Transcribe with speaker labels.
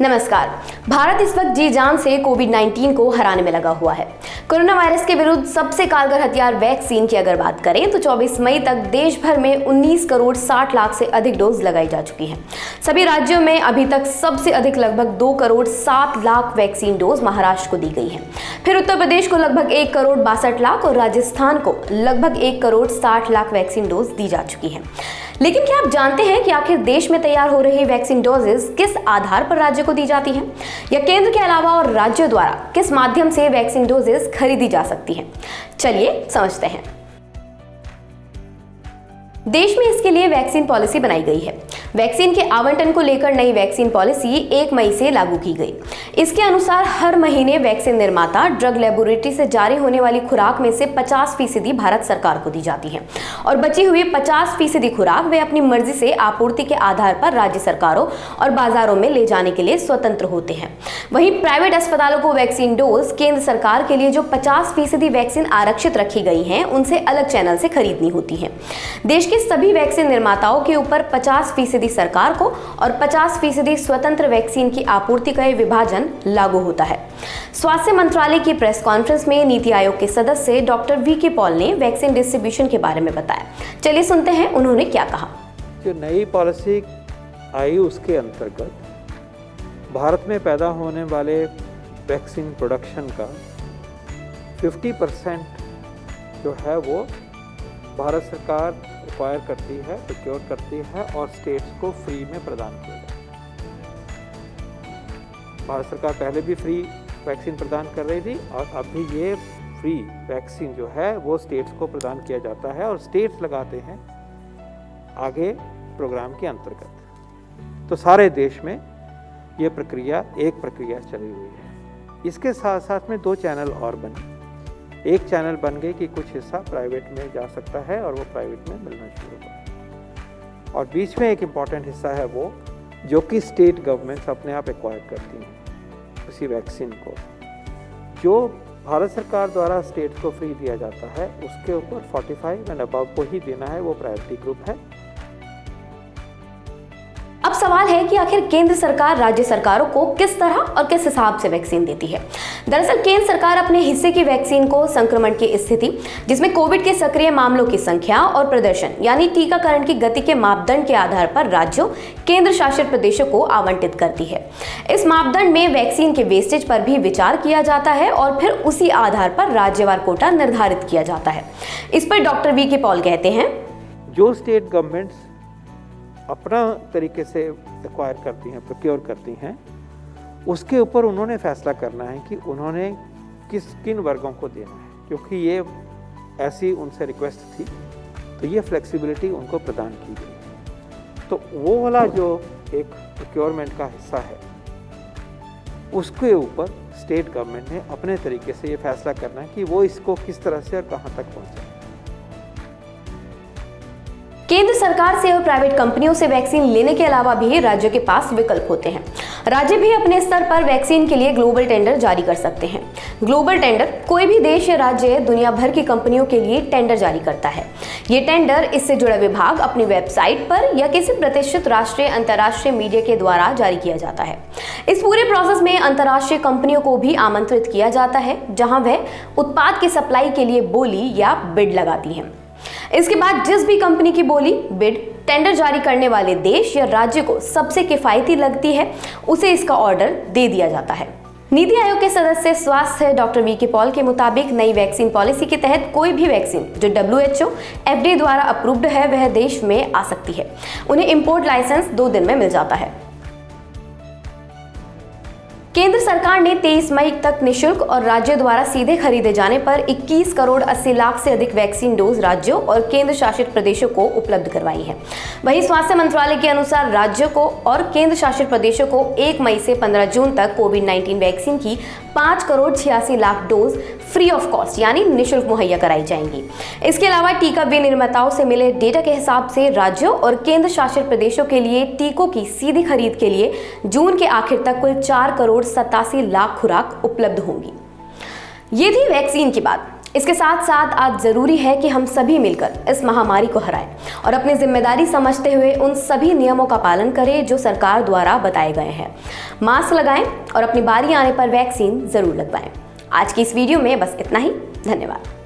Speaker 1: नमस्कार। भारत इस वक्त जी जान से कोविड-19 को हराने में लगा हुआ है। कोरोना वायरस के विरुद्ध सबसे कारगर हथियार वैक्सीन की अगर बात करें तो 24 मई तक देश भर में 19 करोड़ 60 लाख से अधिक डोज लगाई जा चुकी हैं। सभी राज्यों में अभी तक सबसे अधिक लगभग 2 करोड़ 7 लाख वैक्सीन डोज महाराष्ट्र को दी गई है। फिर उत्तर प्रदेश को लगभग 1 करोड़ 62 लाख और राजस्थान को लगभग 1 करोड़ 60 लाख वैक्सीन डोज दी जा चुकी है। लेकिन क्या आप जानते हैं कि आखिर देश में तैयार हो रही वैक्सीन डोजेस किस आधार पर राज्य को दी जाती हैं, या केंद्र के अलावा और राज्यों द्वारा किस माध्यम से वैक्सीन डोजेस खरीदी जा सकती हैं? चलिए समझते हैं। देश में इसके लिए वैक्सीन पॉलिसी बनाई गई है। वैक्सीन के आवंटन को लेकर नई वैक्सीन पॉलिसी 1 मई से लागू की गई। इसके अनुसार हर महीने वैक्सीन निर्माता ड्रग लेबोरेटरी से जारी होने वाली खुराक में से 50% भारत सरकार को दी जाती है और बची हुई 50% खुराक वे अपनी मर्जी से आपूर्ति के आधार पर राज्य सरकारों और बाजारों में ले जाने के लिए स्वतंत्र होते हैं। वहीं प्राइवेट अस्पतालों को वैक्सीन डोज केंद्र सरकार के लिए जो 50% वैक्सीन आरक्षित रखी गई हैं, उनसे अलग चैनल से खरीदनी होती है। देश के सभी वैक्सीन निर्माताओं के ऊपर 50% सरकार को और 50% स्वतंत्र वैक्सीन की आपूर्ति का विभाजन लागू होता है। स्वास्थ्य मंत्रालय की प्रेस कॉन्फ्रेंस में नीति आयोग के सदस्य डॉक्टर वी.के. पॉल ने वैक्सीन डिस्ट्रीब्यूशन के बारे में बताया। चलिए सुनते हैं उन्होंने क्या कहा।
Speaker 2: जो नई पॉलिसी आई उसके अंतर्गत भारत में पैदा होने वाले वैक्सीन प्रोडक्शन का 50% जो है वो भारत सरकार रिक्वायर करती है, प्रोक्योर करती है और स्टेट्स को फ्री में प्रदान किया जाता है। भारत सरकार पहले भी फ्री वैक्सीन प्रदान कर रही थी और अभी ये फ्री वैक्सीन जो है वो स्टेट्स को प्रदान किया जाता है और स्टेट्स लगाते हैं आगे प्रोग्राम के अंतर्गत। तो सारे देश में ये प्रक्रिया एक प्रक्रिया चली हुई है। इसके साथ साथ में 2 चैनल और बने। एक चैनल बन गई कि कुछ हिस्सा प्राइवेट में जा सकता है और वो प्राइवेट में मिलना शुरू होगा, और बीच में एक इम्पॉर्टेंट हिस्सा है वो जो कि स्टेट गवर्नमेंट्स अपने आप एक्वायर करती हैं उसी वैक्सीन को। जो भारत सरकार द्वारा स्टेट्स को फ्री दिया जाता है उसके ऊपर 45 एंड अबव को ही देना है, वो प्रायोरिटी ग्रुप है।
Speaker 1: अब सवाल है कि आखिर केंद्र सरकार राज्य सरकारों को किस तरह और किस हिसाब से वैक्सीन देती है। दरअसल केंद्र सरकार अपने हिस्से की वैक्सीन को संक्रमण की स्थिति, जिसमें कोविड के सक्रिय मामलों की संख्या और प्रदर्शन यानी टीकाकरण की गति के मापदंड के आधार पर राज्यों, केंद्र शासित प्रदेशों को आवंटित करती है। इस मापदंड में वैक्सीन के वेस्टेज पर भी विचार किया जाता है और फिर उसी आधार पर राज्यवार कोटा निर्धारित किया जाता है। इस पर डॉक्टर वी.के. पॉल कहते हैं,
Speaker 2: जो स्टेट गवर्नमेंट्स अपना तरीके से एक्वायर करती हैं, प्रोक्योर करती हैं, उसके ऊपर उन्होंने फैसला करना है कि उन्होंने किन वर्गों को देना है। क्योंकि ये ऐसी उनसे रिक्वेस्ट थी तो ये फ्लेक्सिबिलिटी उनको प्रदान की गई। तो वो वाला जो एक प्रोक्योरमेंट का हिस्सा है उसके ऊपर स्टेट गवर्नमेंट ने अपने तरीके से ये फैसला करना है कि वो इसको किस तरह से और कहाँ तक पहुँचाए।
Speaker 1: केंद्र सरकार से और प्राइवेट कंपनियों से वैक्सीन लेने के अलावा भी राज्यों के पास विकल्प होते हैं। राज्य भी अपने स्तर पर वैक्सीन के लिए ग्लोबल टेंडर जारी कर सकते हैं। ग्लोबल टेंडर कोई भी देश या राज्य दुनिया भर की कंपनियों के लिए टेंडर जारी करता है। ये टेंडर इससे जुड़ा विभाग अपनी वेबसाइट पर या किसी प्रतिष्ठित राष्ट्रीय अंतर्राष्ट्रीय मीडिया के द्वारा जारी किया जाता है। इस पूरे प्रोसेस में अंतर्राष्ट्रीय कंपनियों को भी आमंत्रित किया जाता है, जहां वह उत्पाद की सप्लाई के लिए बोली या बिड लगाती है। इसके बाद जिस भी कंपनी की बोली, बिड, टेंडर जारी करने वाले देश या राज्य को सबसे किफायती लगती है, उसे इसका ऑर्डर दे दिया जाता है। नीति आयोग के सदस्य स्वास्थ्य डॉक्टर वी.के. पॉल के मुताबिक नई वैक्सीन पॉलिसी के तहत कोई भी वैक्सीन जो WHO, FDA द्वारा अप्रूव्ड है वह देश में आ सकती है। उन्हें इंपोर्ट लाइसेंस 2 दिन में मिल जाता है। केंद्र सरकार ने 23 मई तक निशुल्क और राज्यों द्वारा सीधे खरीदे जाने पर 21 करोड़ 80 लाख से अधिक वैक्सीन डोज राज्यों और केंद्र शासित प्रदेशों को उपलब्ध करवाई है। वहीं स्वास्थ्य मंत्रालय के अनुसार राज्यों को और केंद्र शासित प्रदेशों को 1 मई से 15 जून तक कोविड-19 वैक्सीन की 5 crore 86 lakh dose free of cost यानी निःशुल्क मुहैया कराई जाएंगी। इसके अलावा टीका विनिर्माताओं से मिले डेटा के हिसाब से राज्यों और केंद्र शासित प्रदेशों के लिए टीकों की सीधी खरीद के लिए जून के आखिर तक कुल 4 करोड़ 87 लाख खुराक उपलब्ध होंगी। ये थी वैक्सीन की बात। इसके साथ साथ आज जरूरी है कि हम सभी मिलकर इस महामारी को हराएं और अपनी जिम्मेदारी समझते हुए उन सभी नियमों का पालन करें जो सरकार द्वारा बताए गए हैं। मास्क लगाएं और अपनी बारी आने पर वैक्सीन जरूर लगवाएं। आज की इस वीडियो में बस इतना ही। धन्यवाद।